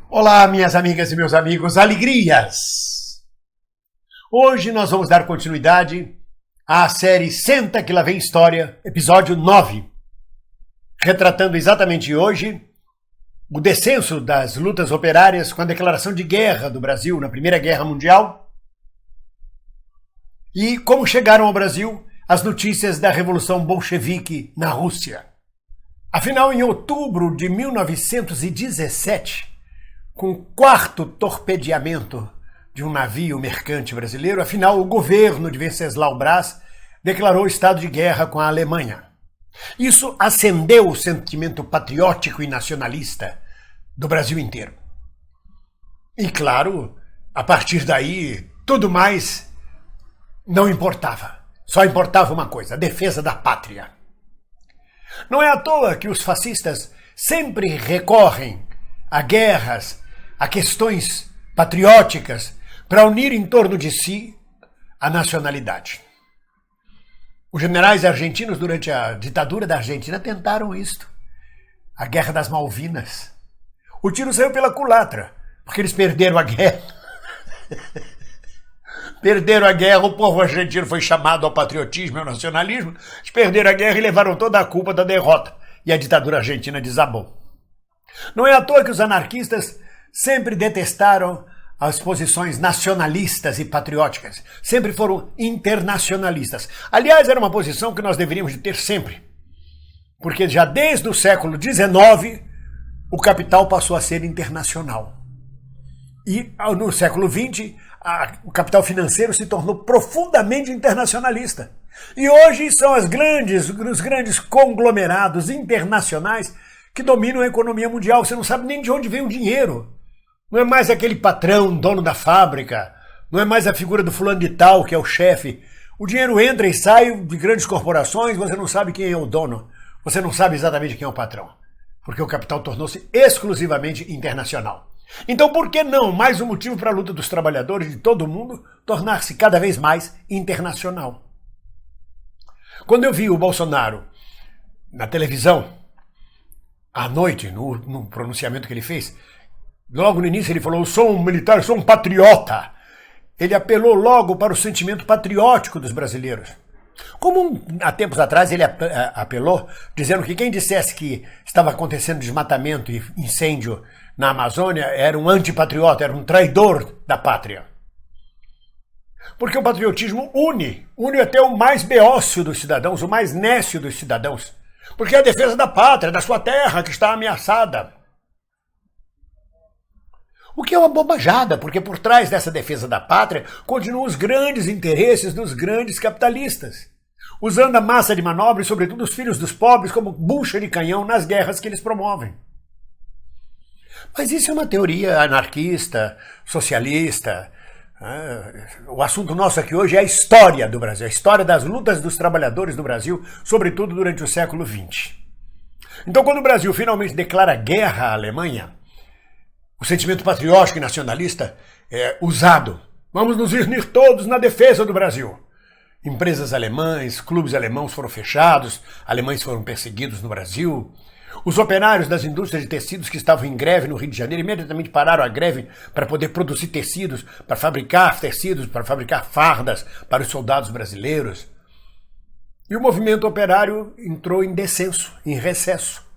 Olá, minhas amigas e meus amigos, alegrias! Hoje nós vamos dar continuidade à série Senta que lá vem história, episódio 9, retratando exatamente hoje o descenso das lutas operárias com a declaração de guerra do Brasil na Primeira Guerra Mundial e como chegaram ao Brasil as notícias da Revolução Bolchevique na Rússia. Afinal, em outubro de 1917, com o quarto torpedeamento de um navio mercante brasileiro, afinal, o governo de Venceslau Braz declarou estado de guerra com a Alemanha. Isso acendeu o sentimento patriótico e nacionalista do Brasil inteiro. E, claro, a partir daí, tudo mais não importava. Só importava uma coisa, a defesa da pátria. Não é à toa que os fascistas sempre recorrem a guerras, a questões patrióticas para unir em torno de si a nacionalidade. Os generais argentinos durante a ditadura da Argentina tentaram isto. A Guerra das Malvinas. O tiro saiu pela culatra, porque eles perderam a guerra. Perderam a guerra, o povo argentino foi chamado ao patriotismo e ao nacionalismo, eles perderam a guerra e levaram toda a culpa da derrota. E a ditadura argentina desabou. Não é à toa que os anarquistas sempre detestaram as posições nacionalistas e patrióticas. Sempre foram internacionalistas. Aliás, era uma posição que nós deveríamos ter sempre. Porque já desde o século XIX, o capital passou a ser internacional. E no século XX, o capital financeiro se tornou profundamente internacionalista. E hoje são os grandes conglomerados internacionais que dominam a economia mundial. Você não sabe nem de onde vem o dinheiro. Não é mais aquele patrão, dono da fábrica. Não é mais a figura do fulano de tal, que é o chefe. O dinheiro entra e sai de grandes corporações, você não sabe quem é o dono. Você não sabe exatamente quem é o patrão. Porque o capital tornou-se exclusivamente internacional. Então, por que não, mais um motivo para a luta dos trabalhadores de todo o mundo, tornar-se cada vez mais internacional? Quando eu vi o Bolsonaro na televisão, à noite, no pronunciamento que ele fez, logo no início ele falou, eu sou um militar, eu sou um patriota. Ele apelou logo para o sentimento patriótico dos brasileiros. Como há tempos atrás ele apelou, dizendo que quem dissesse que estava acontecendo desmatamento e incêndio na Amazônia era um antipatriota, era um traidor da pátria. Porque o patriotismo une até o mais beócio dos cidadãos, o mais nécio dos cidadãos. Porque é a defesa da pátria, da sua terra que está ameaçada. O que é uma bobajada, porque por trás dessa defesa da pátria continuam os grandes interesses dos grandes capitalistas, usando a massa de manobra e sobretudo os filhos dos pobres como bucha de canhão nas guerras que eles promovem. Mas isso é uma teoria anarquista, socialista. O assunto nosso aqui hoje é a história do Brasil, a história das lutas dos trabalhadores do Brasil, sobretudo durante o século XX. Então, quando o Brasil finalmente declara guerra à Alemanha, o sentimento patriótico e nacionalista é usado. Vamos nos unir todos na defesa do Brasil. Empresas alemãs, clubes alemãos foram fechados, alemães foram perseguidos no Brasil. Os operários das indústrias de tecidos que estavam em greve no Rio de Janeiro imediatamente pararam a greve para poder produzir tecidos, para fabricar tecidos, para fabricar fardas para os soldados brasileiros. E o movimento operário entrou em descenso, em recesso.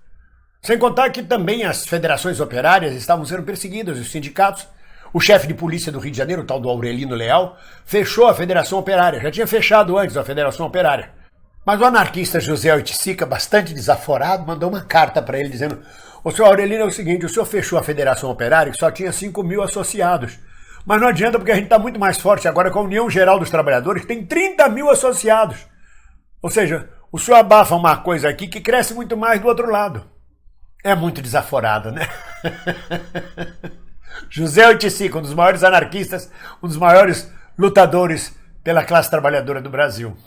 Sem contar que também as federações operárias estavam sendo perseguidas, os sindicatos. O chefe de polícia do Rio de Janeiro, o tal do Aurelino Leal, fechou a Federação Operária. Já tinha fechado antes a Federação Operária. Mas o anarquista José Oiticica, bastante desaforado, mandou uma carta para ele dizendo: o senhor Aurelino, é o seguinte, o senhor fechou a Federação Operária que só tinha 5.000 associados. Mas não adianta porque a gente está muito mais forte agora com a União Geral dos Trabalhadores, que tem 30.000 associados. Ou seja, o senhor abafa uma coisa aqui que cresce muito mais do outro lado. É muito desaforado, né? José Oiticica, um dos maiores anarquistas, um dos maiores lutadores pela classe trabalhadora do Brasil.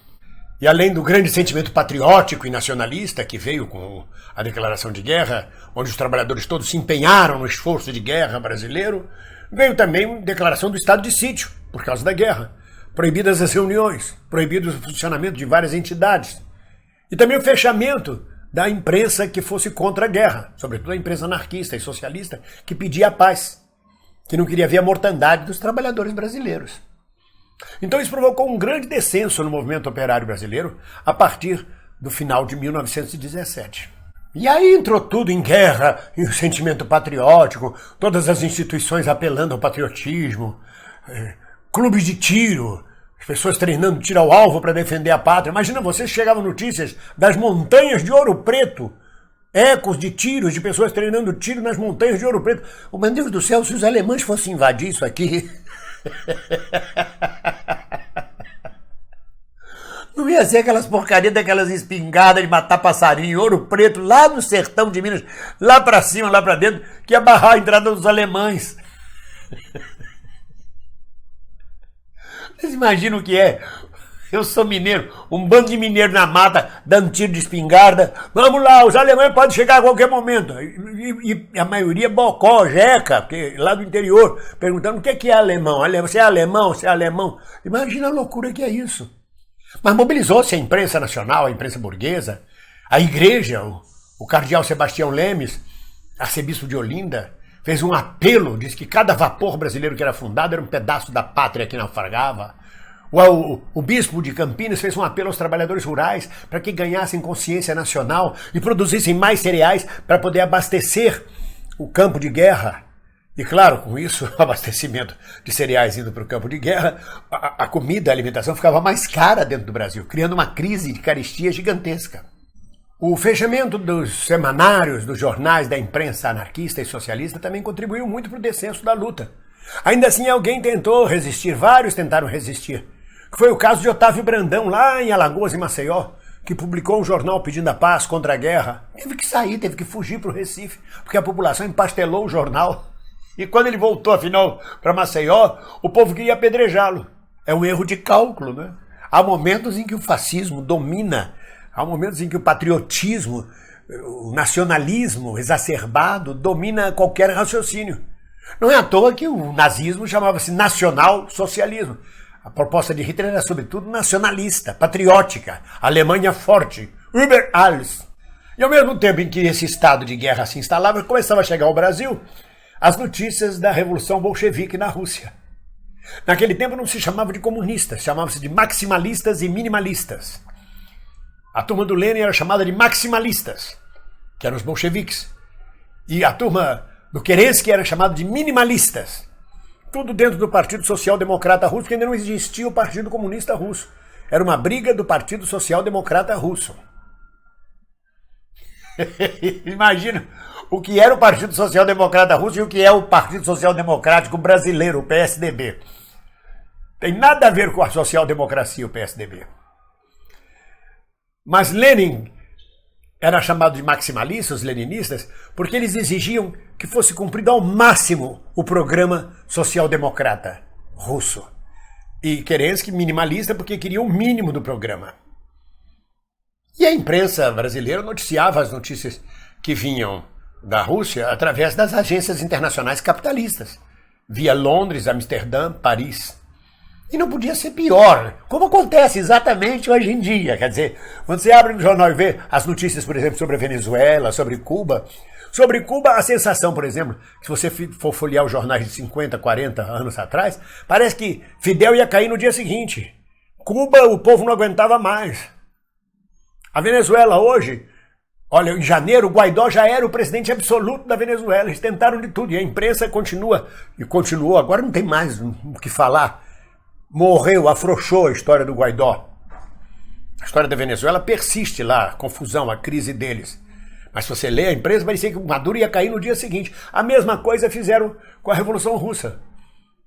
E além do grande sentimento patriótico e nacionalista que veio com a declaração de guerra, onde os trabalhadores todos se empenharam no esforço de guerra brasileiro, veio também a declaração do estado de sítio, por causa da guerra. Proibidas as reuniões, proibido o funcionamento de várias entidades. E também o fechamento da imprensa que fosse contra a guerra, sobretudo a imprensa anarquista e socialista, que pedia a paz, que não queria ver a mortandade dos trabalhadores brasileiros. Então isso provocou um grande descenso no movimento operário brasileiro a partir do final de 1917. E aí entrou tudo em guerra, e o sentimento patriótico, todas as instituições apelando ao patriotismo, clubes de tiro, as pessoas treinando tiro ao alvo para defender a pátria. Imagina, vocês chegavam notícias das montanhas de Ouro Preto, ecos de tiros, de pessoas treinando tiro nas montanhas de Ouro Preto. Oh, meu Deus do céu, se os alemães fossem invadir isso aqui... Não ia ser aquelas porcarias daquelas espingardas de matar passarinho, Ouro Preto, lá no sertão de Minas, lá pra cima, lá pra dentro, que ia barrar a entrada dos alemães. Vocês imaginam o que é? Eu sou mineiro, um bando de mineiro na mata, dando tiro de espingarda. Vamos lá, os alemães podem chegar a qualquer momento. E a maioria bocó, jeca, porque lá do interior, perguntando o que é alemão. Você é alemão? Você é alemão? Imagina a loucura que é isso. Mas mobilizou-se a imprensa nacional, a imprensa burguesa, a igreja, o cardeal Sebastião Lemes, arcebispo de Olinda, fez um apelo, disse que cada vapor brasileiro que era fundado era um pedaço da pátria que naufragava. O bispo de Campinas fez um apelo aos trabalhadores rurais para que ganhassem consciência nacional e produzissem mais cereais para poder abastecer o campo de guerra. E claro, com isso, o abastecimento de cereais indo para o campo de guerra, a comida, a alimentação ficava mais cara dentro do Brasil, criando uma crise de carestia gigantesca. O fechamento dos semanários, dos jornais da imprensa anarquista e socialista também contribuiu muito para o descenso da luta. Ainda assim, alguém tentou resistir, vários tentaram resistir. Foi o caso de Otávio Brandão, lá em Alagoas e Maceió, que publicou um jornal pedindo a paz contra a guerra. Teve que sair, teve que fugir para o Recife, porque a população empastelou o jornal. E quando ele voltou, afinal, para Maceió, o povo queria apedrejá-lo. É um erro de cálculo, né? Há momentos em que o fascismo domina, há momentos em que o patriotismo, o nacionalismo exacerbado domina qualquer raciocínio. Não é à toa que o nazismo chamava-se nacional-socialismo. A proposta de Hitler era, sobretudo, nacionalista, patriótica, Alemanha forte, über alles. E ao mesmo tempo em que esse estado de guerra se instalava, começava a chegar ao Brasil as notícias da Revolução Bolchevique na Rússia. Naquele tempo não se chamava de comunistas, chamava-se de maximalistas e minimalistas. A turma do Lenin era chamada de maximalistas, que eram os bolcheviques. E a turma do Kerensky era chamada de minimalistas. Tudo dentro do Partido Social Democrata Russo, porque ainda não existia o Partido Comunista Russo. Era uma briga do Partido Social Democrata Russo. Imagina o que era o Partido Social Democrata Russo e o que é o Partido Social Democrático Brasileiro, o PSDB. Tem nada a ver com a social-democracia, o PSDB. Mas Lenin era chamado de maximalista, os leninistas, porque eles exigiam que fosse cumprido ao máximo o programa social-democrata russo. E Kerensky minimalista porque queria o mínimo do programa. E a imprensa brasileira noticiava as notícias que vinham da Rússia através das agências internacionais capitalistas, via Londres, Amsterdã, Paris. E não podia ser pior, como acontece exatamente hoje em dia. Quer dizer, quando você abre no jornal e vê as notícias, por exemplo, sobre a Venezuela, sobre Cuba, a sensação, por exemplo, se você for folhear os jornais de 50, 40 anos atrás, parece que Fidel ia cair no dia seguinte. Cuba, o povo não aguentava mais. A Venezuela hoje, olha, em janeiro, o Guaidó já era o presidente absoluto da Venezuela. Eles tentaram de tudo e a imprensa continua, e continuou, agora não tem mais o que falar. Morreu, afrouxou a história do Guaidó. A história da Venezuela persiste lá, a confusão, a crise deles. Mas se você lê a imprensa, parecia que o Maduro ia cair no dia seguinte. A mesma coisa fizeram com a Revolução Russa.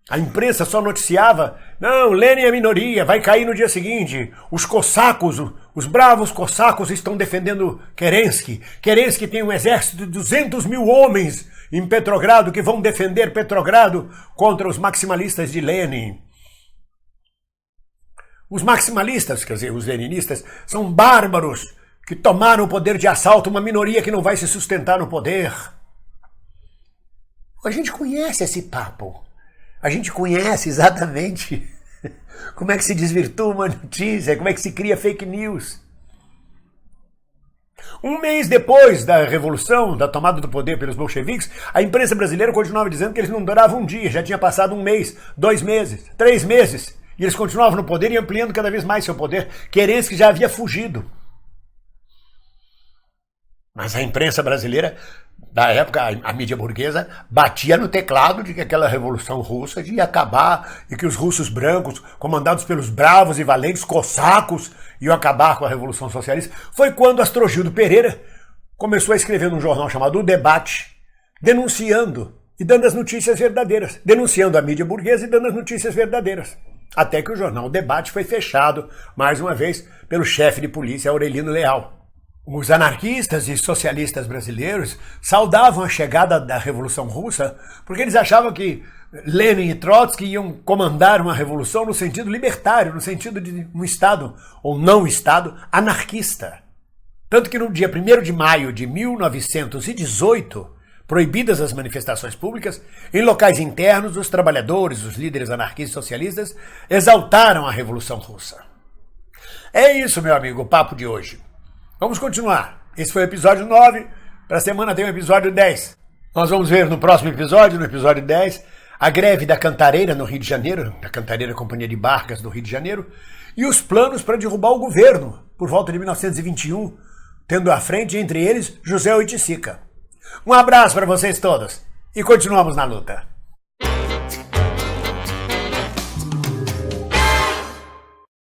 A imprensa só noticiava, não, Lenin é minoria, vai cair no dia seguinte. Os cossacos, os bravos cossacos estão defendendo Kerensky. Kerensky tem um exército de 200 mil homens em Petrogrado que vão defender Petrogrado contra os maximalistas de Lenin. Os maximalistas, quer dizer, os leninistas, são bárbaros que tomaram o poder de assalto, uma minoria que não vai se sustentar no poder. A gente conhece esse papo. A gente conhece exatamente como é que se desvirtua uma notícia, como é que se cria fake news. Um mês depois da Revolução, da tomada do poder pelos bolcheviques, a imprensa brasileira continuava dizendo que eles não duravam um dia, já tinha passado um mês, 2 meses, 3 meses, e eles continuavam no poder e ampliando cada vez mais seu poder. Kerensky já havia fugido. Mas a imprensa brasileira, da época, a mídia burguesa, batia no teclado de que aquela Revolução Russa ia acabar e que os russos brancos, comandados pelos bravos e valentes cossacos, iam acabar com a Revolução Socialista. Foi quando Astrogildo Pereira começou a escrever num jornal chamado O Debate, denunciando e dando as notícias verdadeiras, denunciando a mídia burguesa e dando as notícias verdadeiras. Até que o jornal O Debate foi fechado, mais uma vez, pelo chefe de polícia Aurelino Leal. Os anarquistas e socialistas brasileiros saudavam a chegada da Revolução Russa porque eles achavam que Lenin e Trotsky iam comandar uma revolução no sentido libertário, no sentido de um Estado, ou não Estado, anarquista. Tanto que no dia 1º de maio de 1918, proibidas as manifestações públicas, em locais internos, os trabalhadores, os líderes anarquistas e socialistas, exaltaram a Revolução Russa. É isso, meu amigo, o papo de hoje. Vamos continuar. Esse foi o episódio 9. Para a semana tem o episódio 10. Nós vamos ver no próximo episódio, no episódio 10, a greve da Cantareira no Rio de Janeiro, da Cantareira Companhia de Barcas do Rio de Janeiro, e os planos para derrubar o governo, por volta de 1921, tendo à frente, entre eles, José Oiticica. Um abraço para vocês todos e continuamos na luta.